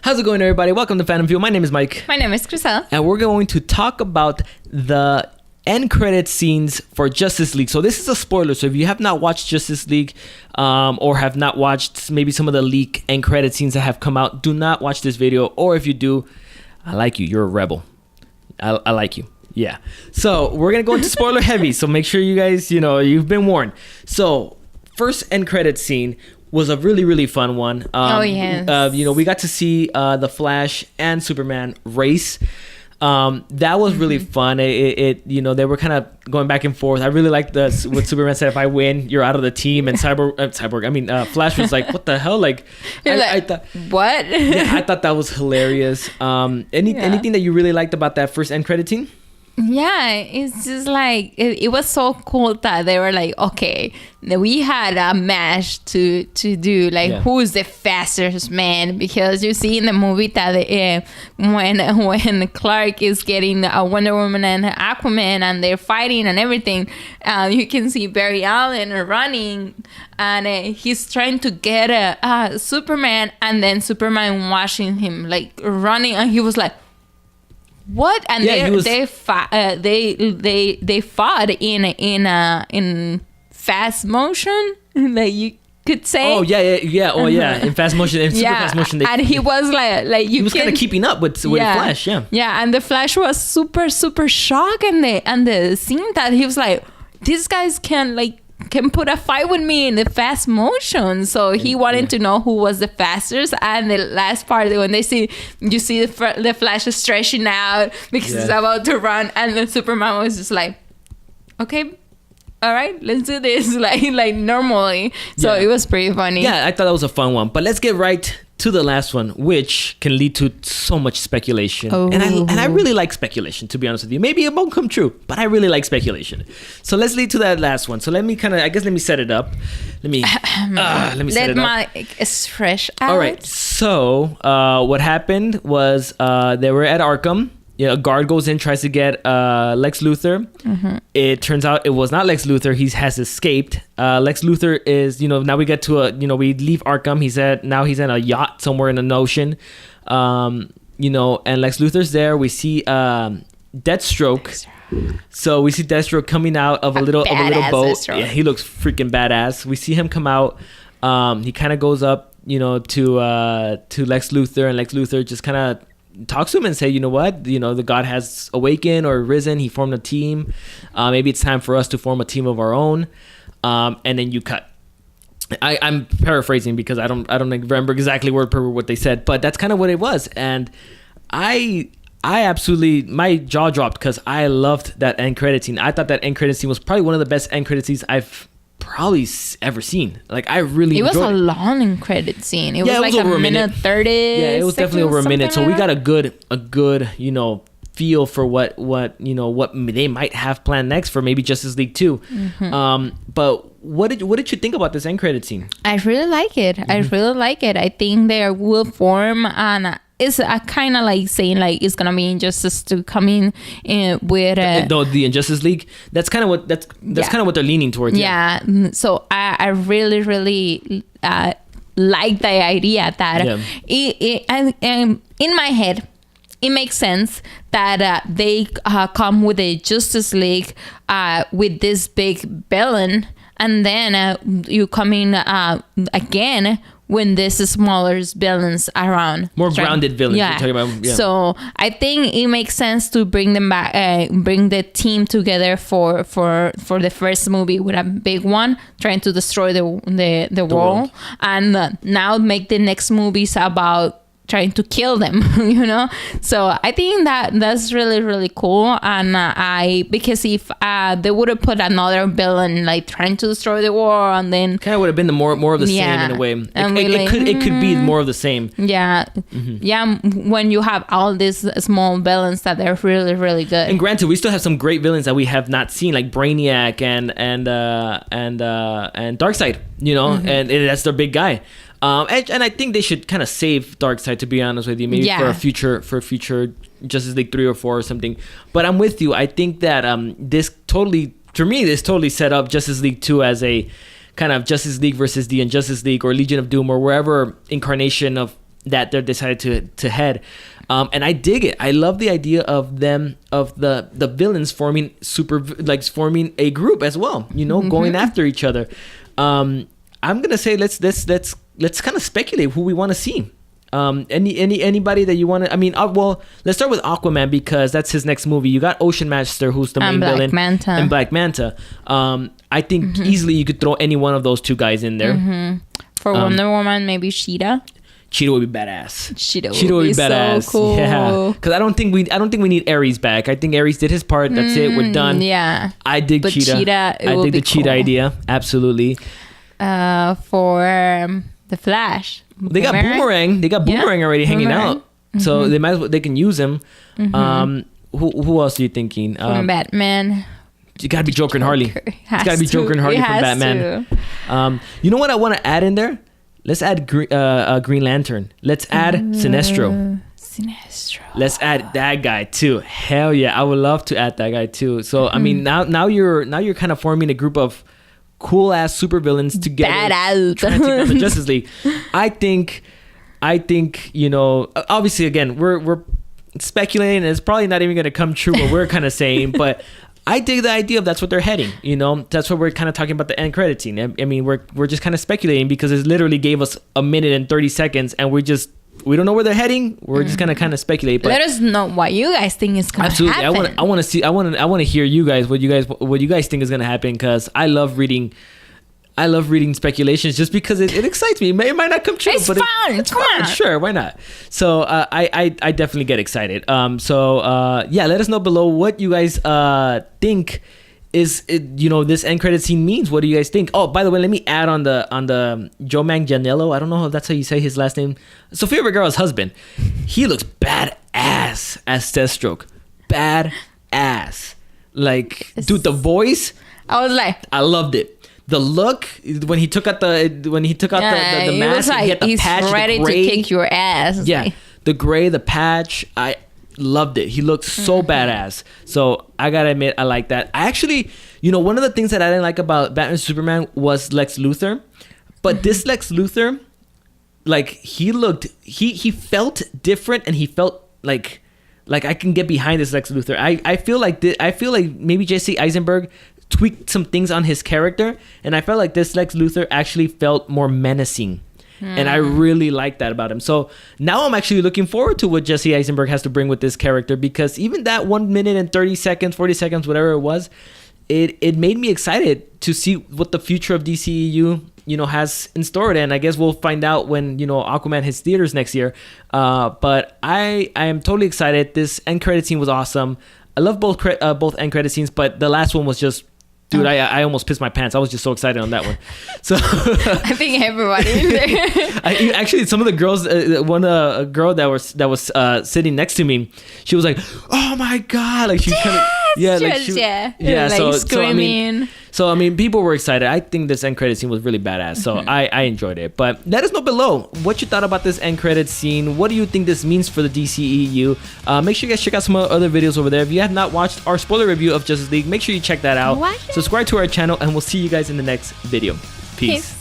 How's it going, everybody? Welcome to Fandom View. My name is Mike. My name is Crisel. And we're going to talk about the end credit scenes for Justice League. So this is a spoiler. So if you have not watched Justice League or have not watched maybe some of the leak end credit scenes that have come out, do not watch this video. Or if you do, I like you. You're a rebel. I like you. Yeah. So we're going to go into spoiler heavy. So make sure you guys, you've been warned. So first end credit scene was a really, really fun one. Yes. We got to see the Flash and Superman race. That was really fun. They were kind of going back and forth. I really liked what Superman said, if I win, you're out of the team. And Flash was like, what the hell? I thought, what? Yeah, I thought that was hilarious. Anything that you really liked about that first end credit scene? Yeah, it's just like it was so cool that they were like, okay, we had a match to do, who's the fastest man, because you see in the movie that when Clark is getting Wonder Woman and Aquaman and they're fighting and everything, you can see Barry Allen running and he's trying to get Superman, and then Superman watching him running, and he was like, what? And they fought in fast motion, like you could say. Oh yeah. Oh yeah, in fast motion, in super fast motion. And he was he was kind of keeping up with Flash. Yeah, and the Flash was super shocked, and the scene that he was like, these guys can put a fight with me in the fast motion. So he wanted to know who was the fastest. And the last part, when you see the Flash is stretching out because he's about to run, and then Superman was just like, okay, all right, let's do this like normally. So it was pretty funny. Yeah, I thought that was a fun one. But let's get right to the last one, which can lead to so much speculation. Oh. And I really like speculation, to be honest with you. Maybe it won't come true, but I really like speculation. So let's lead to that last one. So let me set it up. Let me set it up. Let my fresh out. All right. So what happened was they were at Arkham. A guard goes in, tries to get Lex Luthor. Mm-hmm. It turns out it was not Lex Luthor. He has escaped. Lex Luthor is, now we get to we leave Arkham. He's in a yacht somewhere in an ocean. And Lex Luthor's there. We see Deathstroke. So we see Deathstroke coming out of a little boat. Deathstroke. Yeah, he looks freaking badass. We see him come out. He kind of goes up, to Lex Luthor, and Lex Luthor just kind of talks to him and say, you know what, the god has awakened or risen. He formed a team. Maybe it's time for us to form a team of our own. And then you cut. I'm paraphrasing because I don't remember exactly word per word what they said, but that's kind of what it was. And I absolutely, my jaw dropped because I loved that end credit scene. I thought that end credit scene was probably one of the best end credit scenes I've probably ever seen. I really enjoyed it. It was a long end credit scene. It was over a minute 30. Yeah, it was definitely over a minute. So we got a good feel for what they might have planned next for maybe Justice League 2. Mm-hmm. But what did you think about this end credit scene? I really like it. Mm-hmm. I really like it. I think they will form an. It's kind of like saying it's gonna be Injustice to come in with the Injustice League. That's kind of what kind of what they're leaning towards. Yeah. So I really really like the idea that and in my head it makes sense that they come with a Justice League with this big villain, and then you come in again when there's smaller villains around. More grounded villains. Yeah. You're talking about, yeah. So I think it makes sense to bring them back, bring the team together for the first movie with a big one, trying to destroy the world. And now make the next movies about trying to kill them, So I think that's really, really cool. And because if they would have put another villain trying to destroy the world, and then kind of would have been the more of the same in a way. It could be more of the same. Yeah. Mm-hmm. Yeah. When you have all these small villains that are really, really good. And granted, we still have some great villains that we have not seen, like Brainiac and Darkseid, mm-hmm. and that's their big guy. And I think they should kind of save Darkseid, to be honest with you, maybe for a future Justice League 3 or 4 or something. But I'm with you. I think that this totally set up Justice League 2 as a kind of Justice League versus the Injustice League or Legion of Doom or wherever incarnation of that they're decided to head. And I dig it. I love the idea of them, of the villains forming forming a group as well, you know, going after each other. I'm gonna say let's kind of speculate who we want to see. Anybody that you want to, I mean, well, let's start with Aquaman because that's his next movie. You got Ocean Master, who's the main villain, and Black Manta. I think easily you could throw any one of those two guys in there. For Wonder Woman, maybe Cheetah. Cheetah would be badass. Cheetah would be badass. So cool. Yeah, because I don't think we need Ares back. I think Ares did his part. That's it. We're done. Yeah. I dig Cheetah. I dig the Cheetah idea. Absolutely. For the Flash, they got Boomerang. They got Boomerang already hanging out, so they might as well. They can use him. Who else are you thinking? From Batman. You gotta be Joker and Harley. It's gotta be Joker and Harley from Batman. You know what I want to add in there? Let's add Green Lantern. Let's add Sinestro. Let's add that guy too. Hell yeah, I would love to add that guy too. So I mean, now you're kind of forming a group of cool ass supervillains together, trying to take down the Justice League. I think you know, obviously again we're speculating, and it's probably not even gonna come true what we're kind of saying, but I dig the idea of that's what they're heading. You know, that's what we're kind of talking about the end credit scene. I mean, we're just kind of speculating because it literally gave us a minute and 30 seconds, and we don't know where they're heading. We're just gonna kind of speculate. But let us know what you guys think is gonna happen. Absolutely, I want to hear you guys what you guys think is gonna happen, because I love reading speculations just because it excites me. It might not come true, it's but fun. It's fun. Sure, why not? So I definitely get excited. Yeah, let us know below what you guys think is this end credit scene means. What do you guys think? Oh, by the way, let me add on the Joe Manganiello. I don't know if that's how you say his last name. Sofia Vergara's husband. He looks badass as Deathstroke. Badass. Like, dude, the voice. I loved it. The look when he took out the mask, like, he had the he's patch, ready the gray. to kick your ass. Yeah, the gray, the patch. I loved it. He looked so badass. So I gotta admit, I like that. I actually, one of the things that I didn't like about Batman and Superman was Lex Luthor, but this Lex Luthor, like he felt different, and he felt like I can get behind this Lex Luthor. I feel like maybe Jesse Eisenberg tweaked some things on his character, and I felt like this Lex Luthor actually felt more menacing, and I really like that about him. So now I'm actually looking forward to what Jesse Eisenberg has to bring with this character, because even that 1 minute and 30 seconds, 40 seconds, whatever it was, it made me excited to see what the future of DCEU has in store. And I guess we'll find out when Aquaman hits theaters next year. But I am totally excited. This end credit scene was awesome. I love both end credit scenes, but the last one was just, dude, I almost pissed my pants. I was just so excited on that one. So I think everybody in there. Actually, some of the girls, a girl that was sitting next to me, she was like, "Oh my god!" Like she kind of like screaming. So I mean, people were excited. I think this end credit scene was really badass. So I enjoyed it. But let us know below what you thought about this end credit scene. What do you think this means for the DCEU? Make sure you guys check out some other videos over there. If you have not watched our spoiler review of Justice League, make sure you check that out. Subscribe to our channel, and we'll see you guys in the next video. Peace.